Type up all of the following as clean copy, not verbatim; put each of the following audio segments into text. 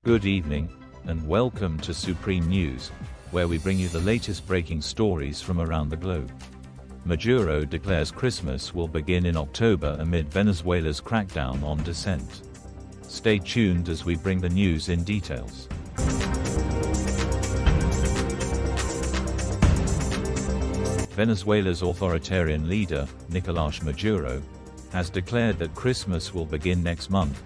Good evening, and welcome to Supreme News, where we bring you the latest breaking stories from around the globe. Maduro declares Christmas will begin in October amid Venezuela's crackdown on dissent. Stay tuned as we bring the news in details. Venezuela's authoritarian leader, Nicolas Maduro, has declared that Christmas will begin next month,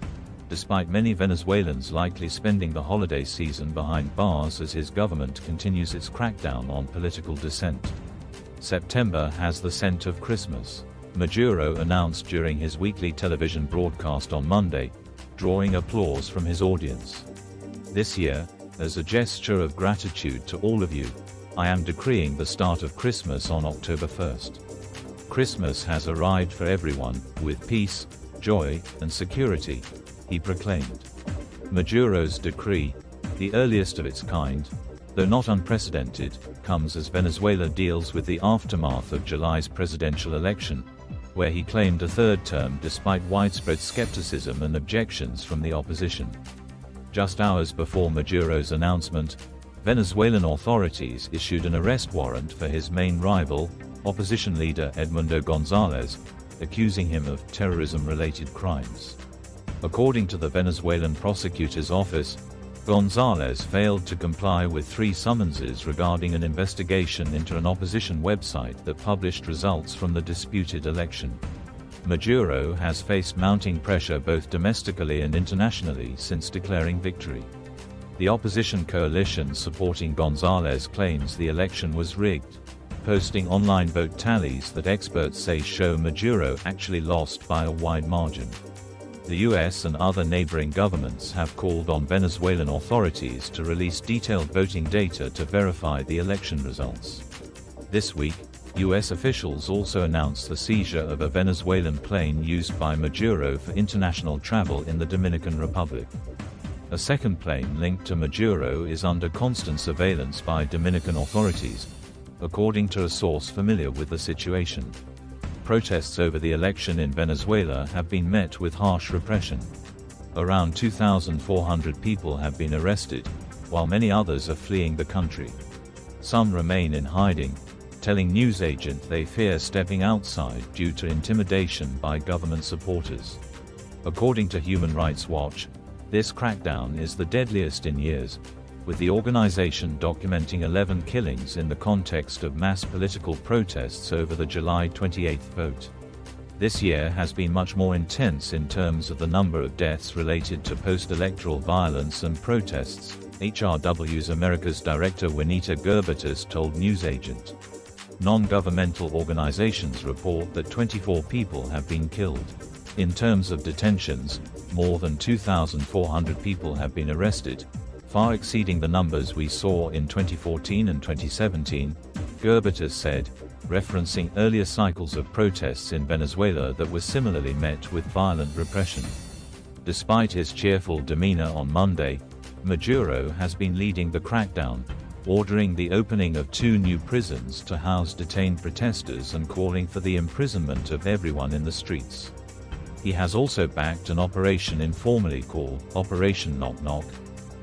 despite many Venezuelans likely spending the holiday season behind bars as his government continues its crackdown on political dissent. September has the scent of Christmas, Maduro announced during his weekly television broadcast on Monday, drawing applause from his audience. This year, as a gesture of gratitude to all of you, I am decreeing the start of Christmas on October 1st. Christmas has arrived for everyone, with peace, joy, and security, he proclaimed. Maduro's decree, the earliest of its kind, though not unprecedented, comes as Venezuela deals with the aftermath of July's presidential election, where he claimed a third term despite widespread skepticism and objections from the opposition. Just hours before Maduro's announcement, Venezuelan authorities issued an arrest warrant for his main rival, opposition leader Edmundo Gonzalez, accusing him of terrorism-related crimes. According to the Venezuelan prosecutor's office, Gonzalez failed to comply with 3 summonses regarding an investigation into an opposition website that published results from the disputed election. Maduro has faced mounting pressure both domestically and internationally since declaring victory. The opposition coalition supporting Gonzalez claims the election was rigged, posting online vote tallies that experts say show Maduro actually lost by a wide margin. The US and other neighboring governments have called on Venezuelan authorities to release detailed voting data to verify the election results. This week, US officials also announced the seizure of a Venezuelan plane used by Maduro for international travel in the Dominican Republic. A second plane linked to Maduro is under constant surveillance by Dominican authorities, according to a source familiar with the situation. Protests over the election in Venezuela have been met with harsh repression. Around 2,400 people have been arrested, while many others are fleeing the country. Some remain in hiding, telling news agents they fear stepping outside due to intimidation by government supporters. According to Human Rights Watch, this crackdown is the deadliest in years, with the organization documenting 11 killings in the context of mass political protests over the July 28 vote. This year has been much more intense in terms of the number of deaths related to post-electoral violence and protests, HRW's America's director Juanita Gerbertus told Newsagent. Non-governmental organizations report that 24 people have been killed. In terms of detentions, more than 2,400 people have been arrested, far exceeding the numbers we saw in 2014 and 2017, Gerbertus said, referencing earlier cycles of protests in Venezuela that were similarly met with violent repression. Despite his cheerful demeanor on Monday, Maduro has been leading the crackdown, ordering the opening of 2 new prisons to house detained protesters and calling for the imprisonment of everyone in the streets. He has also backed an operation informally called Operation Knock Knock,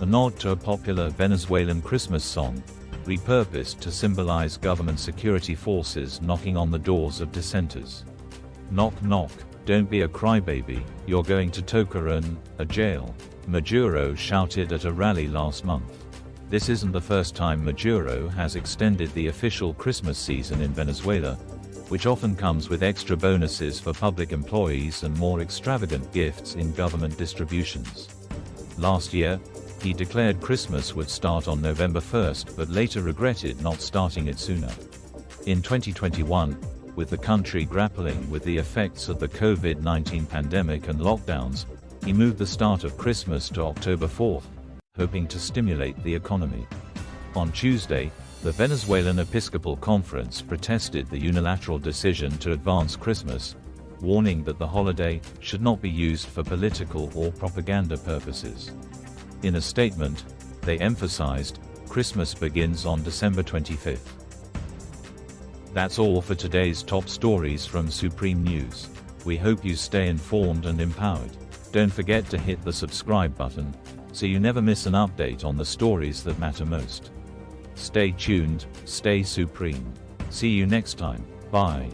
a nod to a popular Venezuelan Christmas song, repurposed to symbolize government security forces knocking on the doors of dissenters. Knock knock, don't be a crybaby, you're going to Tocaron, a jail, Maduro shouted at a rally last month. This isn't the first time Maduro has extended the official Christmas season in Venezuela, which often comes with extra bonuses for public employees and more extravagant gifts in government distributions. Last year, he declared Christmas would start on November 1st but later regretted not starting it sooner. In 2021, with the country grappling with the effects of the COVID-19 pandemic and lockdowns, he moved the start of Christmas to October 4th, hoping to stimulate the economy. On Tuesday, the Venezuelan Episcopal Conference protested the unilateral decision to advance Christmas, warning that the holiday should not be used for political or propaganda purposes. In a statement, they emphasized, Christmas begins on December 25th. That's all for today's top stories from Supreme News. We hope you stay informed and empowered. Don't forget to hit the subscribe button, so you never miss an update on the stories that matter most. Stay tuned, stay supreme. See you next time. Bye.